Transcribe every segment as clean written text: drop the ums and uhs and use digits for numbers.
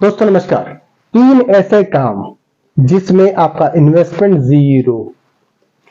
दोस्तों नमस्कार। 3 ऐसे काम जिसमें आपका इन्वेस्टमेंट जीरो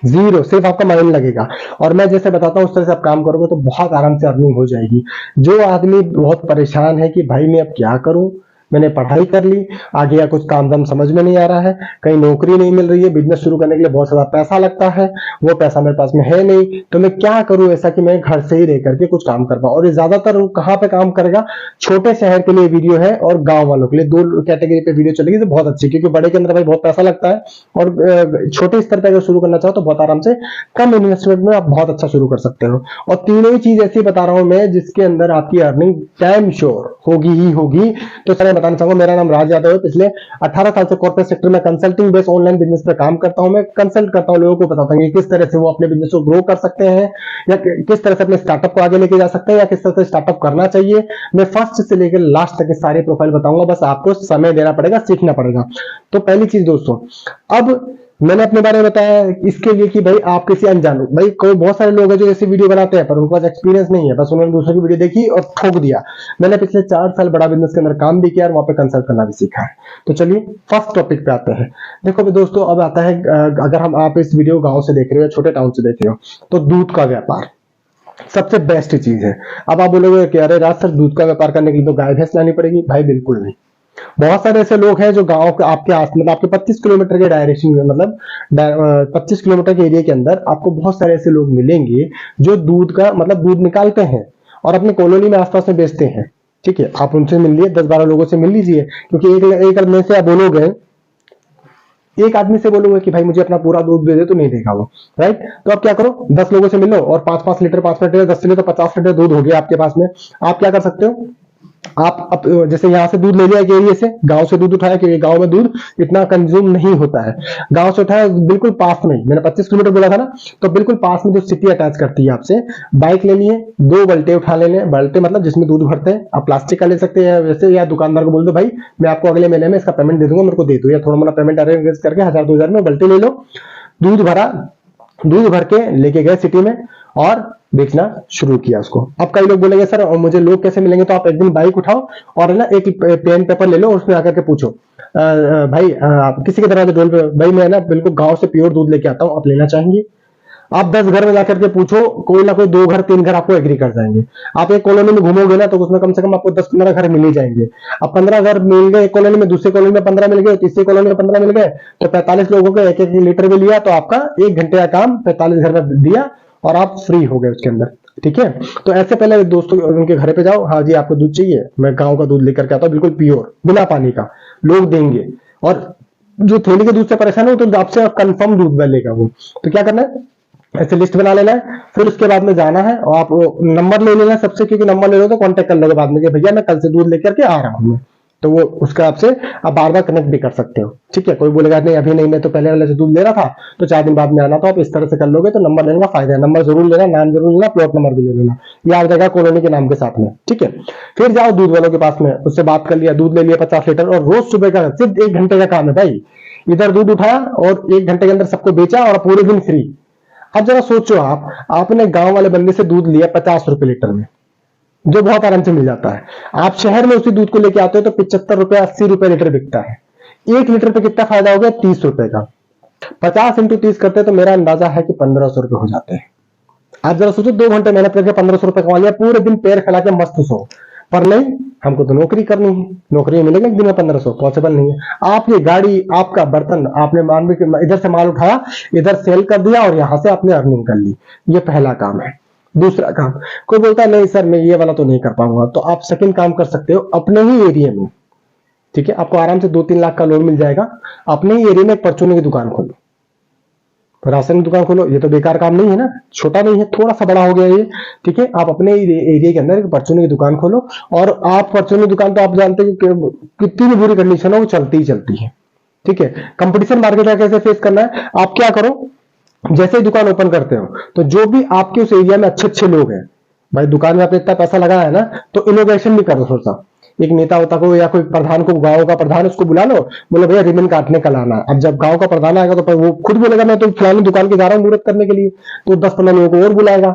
जीरो सिर्फ आपका माइंड लगेगा और मैं जैसे बताता हूं उस तरह से आप काम करोगे तो बहुत आराम से अर्निंग हो जाएगी। जो आदमी बहुत परेशान है कि भाई मैं अब क्या करूं, मैंने पढ़ाई कर ली, आगे या कुछ काम धाम समझ में नहीं आ रहा है, कहीं नौकरी नहीं मिल रही है, बिजनेस शुरू करने के लिए बहुत ज्यादा पैसा लगता है, वो पैसा मेरे पास में है नहीं, तो मैं क्या करूं ऐसा कि मैं घर से ही रह करके कुछ काम कर पाऊं। और ये ज्यादातर कहां पे काम करेगा, छोटे शहर के लिए वीडियो है और गांव वालों के लिए। दो कैटेगरी पे वीडियो चलेगी तो बहुत अच्छी, क्योंकि बड़े के अंदर भाई बहुत पैसा लगता है और छोटे स्तर पे अगर शुरू करना चाहो तो बहुत आराम से कम इन्वेस्टमेंट में आप बहुत अच्छा शुरू कर सकते हो। और तीनों ही चीज ऐसी बता रहा हूं मैं जिसके अंदर आपकी अर्निंग टाइम श्योर होगी ही होगी। तो सर मैं बताना चाहूंगा, मेरा नाम राज यादव है। पिछले 18 साल से कॉर्पोरेट सेक्टर में कंसल्टिंग बेस्ड ऑनलाइन बिजनेस पे काम करता हूं। मैं कंसल्ट करता हूं, लोगों को बताता हूं कि किस तरह से वो अपने बिजनेस को ग्रो कर सकते हैं या किस तरह से अपने स्टार्टअप को आगे लेके जा सकते हैं या किस तरह से स्टार्टअप करना चाहिए। मैं फर्स्ट से लेकर लास्ट तक के सारे प्रोफाइल बताऊंगा, बस आपको समय देना पड़ेगा, सीखना पड़ेगा। तो पहली चीज दोस्तों, अब मैंने अपने बारे में बताया इसके लिए कि भाई आप किसी अनजान, भाई कोई बहुत सारे लोग हैं जो ऐसी वीडियो बनाते हैं पर उनके पास एक्सपीरियंस नहीं है, बस उन्होंने दूसरों की वीडियो देखी और ठोक दिया। मैंने पिछले 4 साल बड़ा बिजनेस के अंदर काम भी किया और वहां पे कंसल्ट करना भी सीखा है। तो चलिए फर्स्ट टॉपिक पे आते हैं। देखो भी दोस्तों, अब आता है अगर हम आप इस वीडियो गांव से देख रहे हो या छोटे टाउन से देख रहे हो तो दूध का व्यापार सबसे बेस्ट चीज है। अब आप बोलोगे कि अरे राज सर, दूध का व्यापार करने के लिए तो गाय भैंस लानी पड़ेगी। भाई बिल्कुल नहीं। बहुत सारे ऐसे लोग हैं जो गांव के आपके आस मतलब आपके 25 किलोमीटर के डायरेक्शन में, मतलब 25 किलोमीटर के एरिया के अंदर आपको बहुत सारे ऐसे लोग मिलेंगे जो दूध का मतलब दूध निकालते हैं और अपने कॉलोनी में आसपास में बेचते हैं। ठीक है, आप उनसे मिल लिए, 10-12 लोगों से मिल लीजिए, क्योंकि एक आदमी से आप बोलोगे, एक आदमी से बोलोगे कि भाई मुझे अपना पूरा दूध दे दे, तो नहीं देगा वो। राइट, तो आप क्या करो, 10 लोगों से मिलो और 5-5 लीटर 5 लीटर 10 लीटर तो 50 लीटर दूध हो गया आपके पास में। आप क्या कर सकते हो, आप जैसे यहाँ से दूध ले लिया एक एरिया से, गांव से दूध उठाया, क्योंकि गांव में दूध इतना कंज्यूम नहीं होता है। गांव से उठाया बिल्कुल पास में, मैंने 25 किलोमीटर बोला था ना, तो बिल्कुल पास में जो सिटी अटैच करती है आपसे, बाइक ले लिए, 2 बल्टे उठा लेने, बल्टे मतलब जिसमें दूध भरते हैं, आप प्लास्टिक का ले सकते हैं वैसे, या दुकानदार को बोल दो भाई मैं आपको अगले महीने में इसका पेमेंट दे दूंगा, मेरे को दे दो, या थोड़ा मोड़ा पेमेंट अरेंज करके 1000-2000 में बल्टे ले लो। दूध भरा, दूध भर के लेके गए सिटी में और बेचना शुरू किया उसको। अब कई लोग बोलेंगे सर मुझे लोग कैसे मिलेंगे, तो आप एक दिन बाइक उठाओ और है ना एक पेन पेपर ले लो, उसमें आकर के पूछो भाई आप किसी के दरवाजे डोल पे, भाई मैं ना बिल्कुल गांव से प्योर दूध लेके आता हूं, आप लेना चाहेंगे। आप 10 घर में जाकर के पूछो, कोई ना कोई 2 घर 3 घर आपको एग्री कर जाएंगे। आप एक कॉलोनी में घूमोगे ना तो उसमें कम से कम आपको 10-15 घर मिल ही जाएंगे। अब 15 घर मिल गए एक कॉलोनी में, दूसरी कॉलोनी में 15 मिल गए, तीसरी कॉलोनी में 15 मिल गए, तो 45 लोगों को 1-1 लीटर भी लिया, तो आपका 1 घंटे का काम 45 घर में दिया और आप फ्री हो गए उसके अंदर। ठीक है, तो ऐसे पहले दोस्तों उनके घर पे जाओ, हाँ जी आपको दूध चाहिए, मैं गांव का दूध लेकर के आता हूँ बिल्कुल प्योर बिना पानी का, लोग देंगे। और जो थैली के दूध से परेशान हो तो आपसे कंफर्म दूध लेगा वो। तो क्या करना है, ऐसे लिस्ट बना लेना है, फिर उसके बाद में जाना है और आप नंबर ले लेना सबसे, क्योंकि नंबर ले लो तो कांटेक्ट कर लोगे बाद में कि भैया मैं कल से दूध लेकर के आ रहा हूं मैं, तो वो उसका आपसे आप बार बार कनेक्ट भी कर सकते हो। ठीक है, कोई बोलेगा नहीं अभी नहीं, मैं तो पहले वाले से दूध ले रहा था तो 4 दिन बाद में आना, तो आप इस तरह से कर लोगे तो नंबर लेने का फायदा है। नंबर जरूर लेना, नाम जरूर लेना, प्लॉट नंबर भी ले लेना, ये आ जाएगा कॉलोनी के नाम के साथ में। ठीक है, फिर जाओ दूध वालों के पास में, उससे बात कर लिया, दूध ले लिया 50 लीटर, और रोज सुबह का सिर्फ 1 घंटे का काम है भाई, इधर दूध उठाया और 1 घंटे के अंदर सबको बेचा और पूरे दिन फ्री। अब जरा सोचो, आपने गांव वाले बंदे से दूध लिया 50 रुपए लीटर में, जो बहुत आराम से मिल जाता है। आप शहर में उसी दूध को लेके आते हो तो 75 रुपए 80 रुपए लीटर बिकता है। 1 लीटर पे कितना फायदा हो गया, 30 रुपए का। 50 × 30 करते तो मेरा अंदाजा है कि 1500 रुपए हो जाते हैं। आप जरा सोचो, 2 घंटे मेहनत करके 1500 रुपए कमा लिया, पूरे दिन पैर फैला के मस्त सो। पर नहीं, हमको तो नौकरी करनी है, नौकरी मिलेगा एक दिन में 1500, पॉसिबल नहीं है। आपकी गाड़ी, आपका बर्तन, आपने मान ली इधर से माल उठाया, इधर सेल कर दिया और यहां से आपने अर्निंग कर ली, ये पहला काम है। दूसरा काम, कोई बोलता है नहीं सर मैं ये वाला तो नहीं कर पाऊंगा, तो आप सेकंड काम कर सकते हो अपने ही एरिया में। ठीक है, आपको आराम से 2-3 लाख का लोन मिल जाएगा। अपने ही एरिया में एक परचूनी की दुकान खोलो, राशन की दुकान खोलो। ये तो बेकार काम नहीं है ना, छोटा नहीं है, थोड़ा सा बड़ा हो गया ये। ठीक है, आप अपने एरिया के अंदर एक परचूनी की दुकान खोलो, और आप परचूनी की दुकान तो आप जानते हैं कि कितनी भी बुरी कंडीशन हो वो चलती ही चलती है। ठीक है, कंपटीशन मार्केट में कैसे फेस करना है, आप क्या करो, जैसे ही दुकान ओपन करते हो तो जो भी आपके उस एरिया में अच्छे लोग हैं, भाई दुकान में आपने इतना पैसा लगाया है ना, तो इनोवेशन भी करो। थोड़ा सा एक नेता होता को या कोई प्रधान को, गांव का प्रधान, उसको बुला लो, बोलो भैया रिबन काटने कल आना। अब जब गांव का प्रधान आएगा तो वो खुद बोलेगा मैं तो फलानी दुकान के जा रहा हूँ मुहूर्त करने के लिए, तो 10-15 लोगों को और बुलाएगा।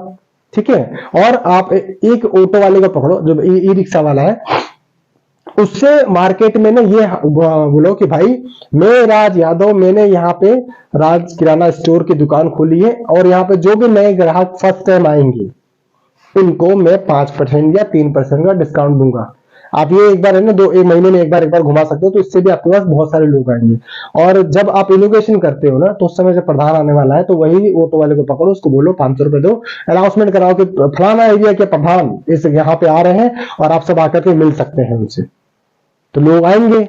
ठीक है, और आप एक ऑटो वाले को पकड़ो जो ई रिक्शा वाला है, उससे मार्केट में ना ये बोलो कि भाई मैं राज यादव, मैंने यहाँ पे राज किराना स्टोर की दुकान खोली है और यहाँ पे जो भी नए ग्राहक फर्स्ट टाइम आएंगे उनको मैं 5% या 3% का डिस्काउंट दूंगा। आप ये एक बार है ना, एक महीने में एक बार घुमा सकते हो, तो इससे भी आपके पास बहुत सारे लोग आएंगे। और जब आप इनोवेशन करते हो ना, तो उस समय जब प्रधान आने वाला है तो वही ऑटो वाले को पकड़ो, उसको बोलो 500 रुपए दो, अनाउंसमेंट कराओ कि फलाना एरिया के प्रधान इस यहाँ पे आ रहे हैं और आप सब आकर के मिल सकते हैं उनसे। तो लोग आएंगे।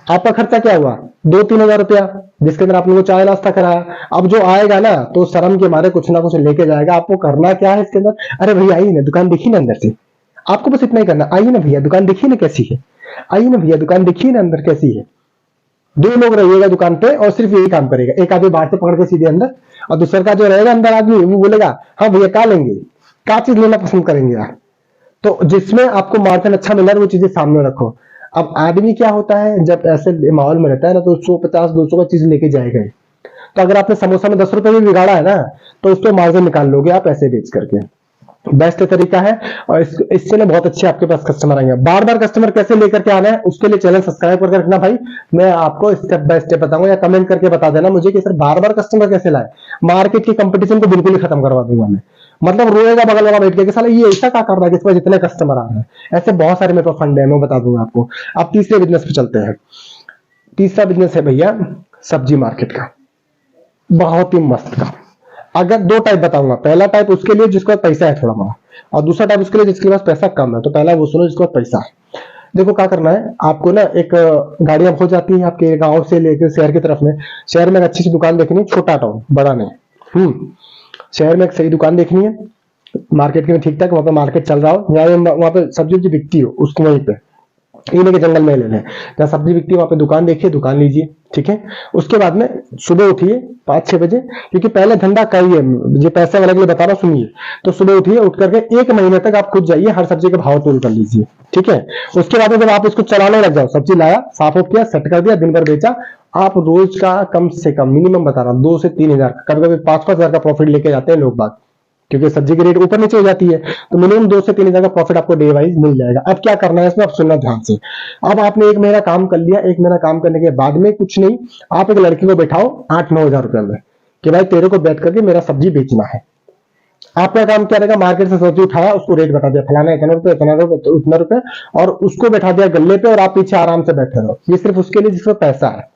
आपका खर्चा क्या हुआ? 2-3 हजार रुपया, जिसके अंदर आपने वो चाय नाश्ता कराया। अब जो आएगा ना तो शर्म के मारे कुछ ना कुछ लेके जाएगा। आपको करना क्या है इसके अंदर? अरे भैया आइए ना, दुकान देखिए ना अंदर से। आपको बस इतना ही करना, आइए ना भैया दुकान देखिए ना कैसी है, आइए ना भैया दुकान देखिए ना अंदर कैसी है। 2 लोग रहिएगा दुकान पे और सिर्फ यही काम करेगा। एक आदमी बाहर से पकड़ के सीधे अंदर, और दूसरा का जो रहेगा अंदर आदमी वो बोलेगा हाँ भैया क्या लेंगे, क्या चीज लेना पसंद करेंगे आप। तो जिसमें आपको मार्जिन अच्छा मिल रहा है वो चीजें सामने रखो। अब आदमी क्या होता है, जब ऐसे माहौल में रहता है ना, तो 150-200 का चीज लेके जाएगा ही। तो अगर आपने समोसा में 10 रुपए भी बिगाड़ा है ना, तो उस पर मार्जिन निकाल लोगे आप ऐसे बेच करके। बेस्ट तरीका है, और इससे ना बहुत अच्छे आपके पास कस्टमर आएंगे। बार बार कस्टमर कैसे लेकर के आना है, उसके लिए चैनल सब्सक्राइब करके रखना भाई। मैं आपको स्टेप बाय स्टेप बताऊंगा, या कमेंट करके बता देना मुझे कि सर बार बार कस्टमर कैसे लाए। मार्केट की कंपटीशन को बिल्कुल ही खत्म करवा दूंगा मैं। मतलब रोएगा बगल वाला बैठ के कि साला ये ऐसा क्या कर रहा है कि इस पर जितने कस्टमर आ रहे हैं। ऐसे बहुत सारे मेरे पास फंड है, मैं बता दूंगा आपको। अब तीसरे बिजनेस पे चलते हैं। तीसरा बिजनेस है भैया सब्जी मार्केट का, बहुत ही मस्त का। अगर 2 टाइप बताऊंगा, पहला टाइप उसके लिए जिसके पास पैसा है थोड़ा बहुत, और दूसरा टाइप उसके लिए जिसके पास पैसा कम है। तो पहला वो सुनो जिसके पास पैसा है। देखो क्या करना है आपको ना, एक गाड़ी अब हो जाती है आपके गांव से लेकर शहर की तरफ में। शहर में एक अच्छी सी दुकान देखनी है, छोटा टाउन बड़ा नहीं। शहर में एक सही दुकान देखनी है, मार्केट में ठीक ठाक, वहां पे मार्केट चल रहा हो, वहां पे सब्जी बिकती हो, उसको वहीं पे इन्हीं के जंगल में ले लें जहाँ सब्जी बिकती है, वहां पे दुकान देखिए, दुकान लीजिए। ठीक है, उसके बाद में सुबह उठिए 5-6 बजे, क्योंकि पहले धंधा करिए, जो पैसे वाले के लिए बता रहा हूँ सुनिए। तो सुबह उठिए, उठ करके 1 महीने तक आप खुद जाइए, हर सब्जी का भाव तोल कर लीजिए। ठीक है, उसके बाद में जब आप इसको चलाने लग जाओ, सब्जी लाया, साफ ऑफ किया, सेट कर दिया, दिन भर बेचा, आप रोज का कम से कम मिनिमम बता रहा हूँ 2 से 3 हजार, कभी कभी 5-5 हजार का प्रॉफिट लेके जाते हैं लोग बात, क्योंकि सब्जी की रेट ऊपर नीचे हो जाती है। तो मिनिमम 2 से 3 हजार का प्रॉफिट आपको डे वाइज मिल जाएगा। अब क्या करना है इसमें, आप सुनना ध्यान से। अब आपने 1 महीना काम कर लिया, 1 महीना काम करने के बाद में कुछ नहीं, आप एक लड़की को बैठाओ 8-9 हजार रुपए में कि भाई तेरे को बैठ करके मेरा सब्जी बेचना है। आपका काम क्या रहेगा, मार्केट से सब्जी उठाया, उसको रेट बता दिया, फलाना इतना रुपए, इतना रुपए, उतना रुपए, और उसको बैठा दिया गल्ले पे, और आप पीछे आराम से बैठे रहो। ये सिर्फ उसके लिए जिसको पैसा है।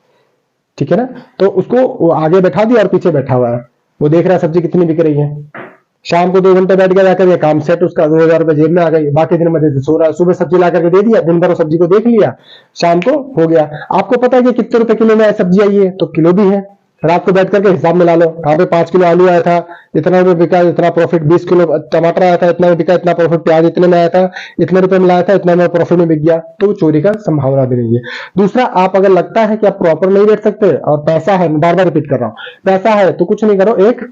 ठीक है ना, तो उसको आगे बैठा दिया और पीछे बैठा हुआ है, वो देख रहा है सब्जी कितनी बिक रही है। शाम को 2 घंटे बैठ गया जाकर, ये काम सेट, उसका 2 हजार रुपए जेब में आ गई। बाकी दिन मजे से सो रहा है, सुबह सब्जी ला करके दे दिया, दिन भर सब्जी को देख लिया, शाम को हो गया। आपको पता है कि कितने रुपए किलो में सब्जी आई है, तो किलो भी है। रात को बैठ करके हिसाब मिला लो, कहाँ पे 5 किलो आलू आया था, इतना रुपए बिका, इतना प्रॉफिट। 20 किलो टमाटर आया था, इतना में बिका, इतना प्रॉफिट। प्याज इतने में आया था, इतने रुपए में लाया था, इतना में प्रॉफिट में बिक गया। तो चोरी का संभावना भी नहीं है। दूसरा, आप अगर लगता है कि आप प्रॉपर नहीं बैठ सकते और पैसा है, बार बार रिपीट कर रहा हूँ, पैसा है तो कुछ नहीं करो, एक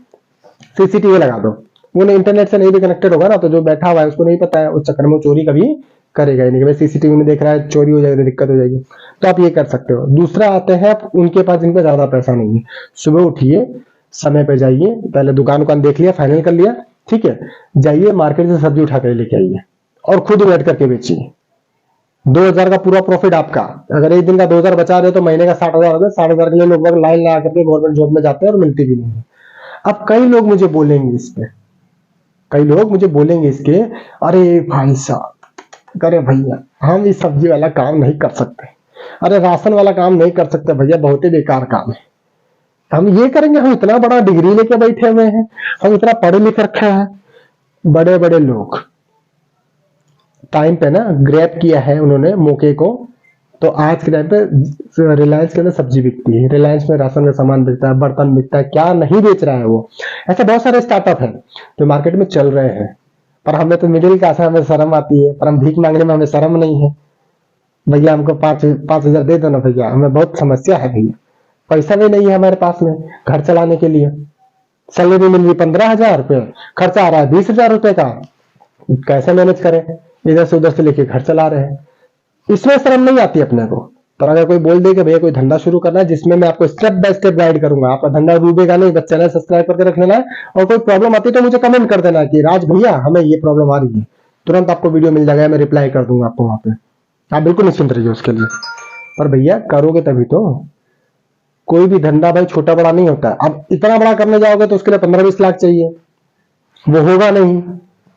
सीसीटीवी लगा दो। वो इंटरनेट से नहीं भी कनेक्टेड होगा ना, तो जो बैठा हुआ है उसको नहीं पता है, उस चक्कर में चोरी कभी करेगा ही नहीं कि भाई सीसीटीवी में देख रहा है, चोरी हो जाएगी, दिक्कत हो जाएगी। तो आप ये कर सकते हो। दूसरा आते हैं आप उनके पास जिनका ज्यादा पैसा नहीं है। सुबह उठिए, समय पे जाइए, पहले दुकान देख लिया, फाइनल कर लिया, ठीक है, जाइए मार्केट से सब्जी उठा कर लेके आइए और खुद बैठ करके बेचिए। 2 हजार का पूरा प्रॉफिट आपका। अगर एक दिन का 2 हजार बचा रहे हो तो महीने का 60 हजार हो गया। 60 हजार के लिए लोग लाइन लगा करके गवर्नमेंट जॉब में जाते हैं और मिलती भी नहीं है। अब कई लोग मुझे बोलेंगे इस पे, कई लोग मुझे बोलेंगे इसके, अरे भाई साहब, अरे भैया हम इस सब्जी वाला काम नहीं कर सकते, अरे राशन वाला काम नहीं कर सकते भैया, बहुत ही बेकार काम है, हम ये करेंगे, हम इतना बड़ा डिग्री लेके बैठे हुए हैं, हम इतना पढ़े लिखे रखे हैं। बड़े बड़े लोग टाइम पे ना ग्रैब किया है उन्होंने मौके को। तो आज के टाइम पे रिलायंस के अंदर सब्जी बिकती है, रिलायंस में राशन का सामान बिकता है, बर्तन बिकता है, क्या नहीं बेच रहा है वो। ऐसे बहुत सारे स्टार्टअप हैं जो मार्केट में चल रहे हैं, पर हमें तो मिडिल क्लास है, हमें शर्म आती है, पर हम भीख मांगने में हमें शर्म नहीं है। भैया हमको 5,000 दे दो ना भैया, हमें बहुत समस्या है भैया, पैसा भी नहीं है हमारे पास में घर चलाने के लिए। सैलरी मिल रही 15,000 रुपये, खर्चा आ रहा है 20,000 रुपये का, कैसे मैनेज करें, इधर से उधर से लेके घर चला रहे हैं। इसमें शर्म नहीं आती अपने को। पर अगर कोई बोल दे कि भैया कोई धंधा शुरू करना है जिसमें मैं आपको स्टेप बाय स्टेप गाइड करूंगा, आपका धंधा डूबेगा नहीं, बस चैनल सब्सक्राइब करके रख लेना है। और कोई प्रॉब्लम आती है तो मुझे कमेंट कर देना कि राज भैया हमें ये प्रॉब्लम आ रही है, तुरंत आपको वीडियो मिल जाएगा, मैं रिप्लाई कर दूंगा आपको वहां पे। आप बिल्कुल निश्चिंत रहिए उसके लिए। पर भैया करोगे तभी तो। कोई भी धंधा भाई छोटा बड़ा नहीं होता। अब इतना बड़ा करने जाओगे तो उसके लिए 15-20 लाख चाहिए, वो होगा नहीं,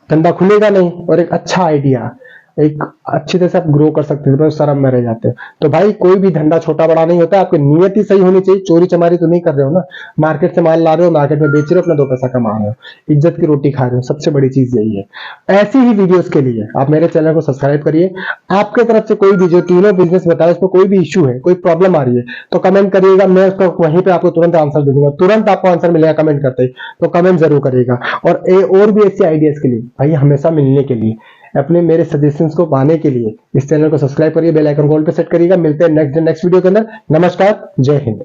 धंधा खुलेगा नहीं। और एक अच्छा आइडिया, एक अच्छी तरह से आप ग्रो कर सकते थे, पर शर्म में रह जाते हैं। तो भाई कोई भी धंधा छोटा बड़ा नहीं होता, आपकी नीयत ही सही होनी चाहिए। चोरी चमारी तो नहीं कर रहे हो ना, मार्केट से माल ला रहे हो, मार्केट में बेच रहे हो, अपना 2 पैसा कमा रहे हो, इज्जत की रोटी खा रहे हो। सबसे बड़ी चीज यही है। ऐसी ही वीडियोस के लिए आप मेरे चैनल को सब्सक्राइब करिए। आपके तरफ से कोई भी जो तीनों बिजनेस बताया उसमें कोई भी इश्यू है, कोई प्रॉब्लम आ रही है, तो कमेंट करिएगा, मैं उसका वहीं पे आपको तुरंत आंसर दे दूंगा। तुरंत आपको आंसर मिलेगा कमेंट करते ही, तो कमेंट जरूर करिएगा। और भी ऐसी आइडियाज के लिए भाई हमेशा मिलने के लिए, अपने मेरे सजेशंस को पाने के लिए इस चैनल को सब्सक्राइब करिए, बेल आइकन को ऑल पे सेट करिएगा। मिलते हैं नेक्स्ट वीडियो के अंदर। नमस्कार, जय हिंद।